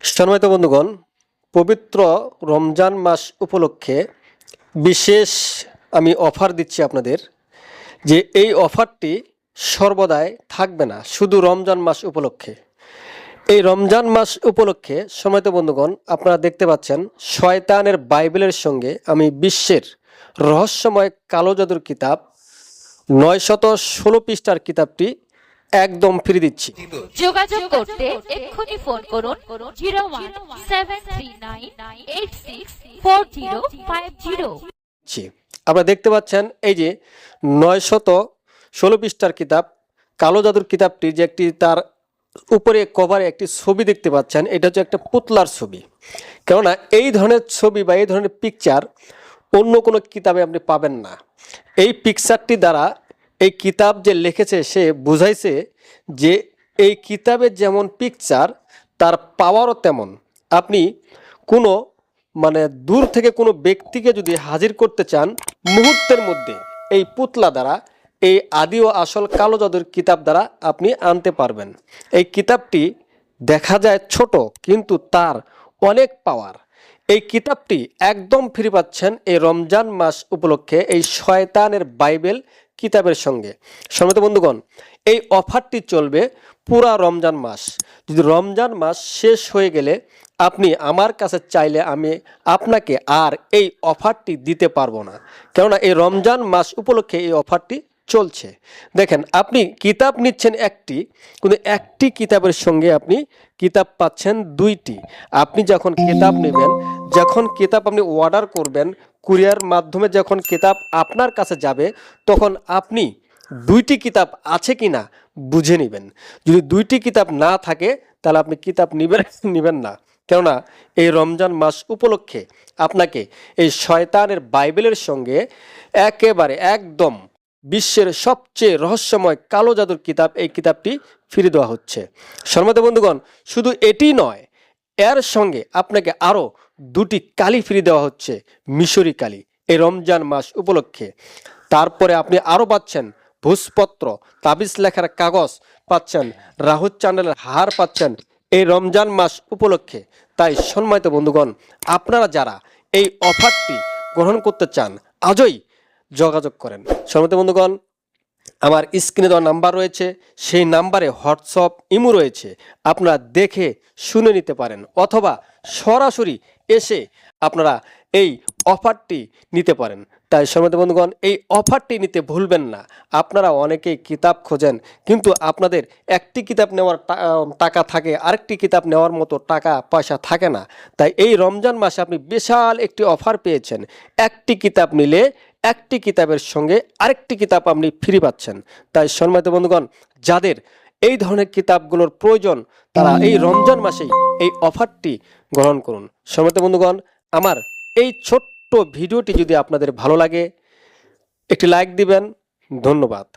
সম্মানিত বন্ধুগণ, পবিত্র রমজান মাস উপলক্ষে বিশেষ আমি অফার দিচ্ছি আপনাদের, যে এই অফারটি সর্বদাই থাকবে না, শুধু রমজান মাস উপলক্ষে। এই রমজান মাস উপলক্ষে সম্মানিত বন্ধুগণ, আপনারা দেখতে পাচ্ছেন শয়তানের বাইবেলের সঙ্গে আমি বিশ্বের রহস্যময় কালো জাদুর কিতাব 916 পৃষ্ঠার কিতাবটি একদম ফ্রি দিচ্ছি। যোগাযোগ করতে এক্ষুনি ফোন করুন 0173864050। আপনারা দেখতে পাচ্ছেন এই যে 916 পৃষ্ঠার কিতাব কালো জাদুর কিতাবটি, যে একটি তার উপরে কভারে একটি ছবি দেখতে পাচ্ছেন, এটা হচ্ছে একটা পুতলার ছবি। কেননা এই ধরনের ছবি বা এই ধরনের পিকচার অন্য কোনো কিতাবে আপনি পাবেন না। এই পিকচারটি দ্বারা এই কিতাব যে লিখেছে সে বুঝাইছে যে এই কিতাবের যেমন পিকচার তার পাওয়ারও তেমন। আপনি কোনো দূর থেকে কোনো ব্যক্তিকে যদি হাজির করতে চান, মুহূর্তের মধ্যে এই পুতলা দ্বারা, এই আদি ও আসল কালো জাদুর কিতাব দ্বারা আপনি আনতে পারবেন। এই কিতাবটি দেখা যায় ছোট, কিন্তু তার অনেক পাওয়ার। এই কিতাবটি একদম ফ্রি পাচ্ছেন এই রমজান মাস উপলক্ষে এই শয়তানের বাইবেল কিতাবের সঙ্গে। সম্মানিত বন্ধুগণ, এই অফারটি চলবে পুরা রমজান মাস। যদি রমজান মাস শেষ হয়ে গেলে আপনি আমার কাছে চাইলে আমি আপনাকে আর এই অফারটি দিতে পারবো না, কেননা এই রমজান মাস উপলক্ষে এই অফারটি চলছে। দেখেন, আপনি কিতাব নিচ্ছেন একটি, কিন্তু একটি কিতাবের সঙ্গে আপনি কিতাব পাচ্ছেন দুইটি। আপনি যখন কিতাব নেবেন, যখন কিতাব আপনি অর্ডার করবেন, কুরিয়ার মাধ্যমে যখন কিতাব আপনার কাছে যাবে, তখন আপনি দুইটি কিতাব আছে কি না বুঝে নেবেন। যদি দুইটি কিতাব না থাকে তাহলে আপনি কিতাব নেবেন না, কেননা এই রমজান মাস উপলক্ষে আপনাকে এই শয়তানের বাইবেলের সঙ্গে একেবারে একদম বিশ্বের সবচেয়ে রহস্যময় কালো জাদুর কিতাব, এই কিতাবটি ফিরে দেওয়া হচ্ছে। সম্মানিত বন্ধুগণ, শুধু এটি নয়, এর সঙ্গে আপনাকে আরও দুটি কালি ফিরে দেওয়া হচ্ছে, মিশরি কালি, এই রমজান মাস উপলক্ষে। তারপরে আপনি আরও পাচ্ছেন ভোজপত্র, তাবিজ লেখার কাগজ পাচ্ছেন, রাহুল চ্যানেলের হার পাচ্ছেন এই রমজান মাস উপলক্ষে। তাই সম্মানিত বন্ধুগণ, আপনারা যারা এই অফারটি গ্রহণ করতে চান, আজই যোগাযোগ করেন। সম্মানিত বন্ধুগণ, আমার স্ক্রিনে দেওয়া নাম্বার রয়েছে, সেই নাম্বারে হোয়াটসঅ্যাপ, ইমো রয়েছে। আপনারা দেখে শুনে নিতে পারেন, অথবা সরাসরি এসে আপনারা এই অফারটি নিতে পারেন। তাই সম্মানিত বন্ধুগণ, এই অফারটি নিতে ভুলবেন না। আপনারা অনেকেই কিতাব খোঁজেন, কিন্তু আপনাদের একটি কিতাব নেওয়ার টাকা থাকে, আরেকটি কিতাব নেওয়ার মতো টাকা পয়সা থাকে না। তাই এই রমজান মাসে আপনি বিশাল একটি অফার পেয়েছেন। একটি কিতাব নিলে একটি কিতাবের সঙ্গে আরেকটি কিতাব আপনি ফ্রি পাচ্ছেন। তাই সম্মানিত বন্ধুগণ, যাদের এই ধরনের কিতাবগুলোর প্রয়োজন, তারা এই রমজান মাসেই এই অফারটি গ্রহণ করুন। সম্মানিত বন্ধুগণ, আমার এই ছোট্ট ভিডিওটি যদি আপনাদের ভালো লাগে, একটি লাইক দিবেন। ধন্যবাদ।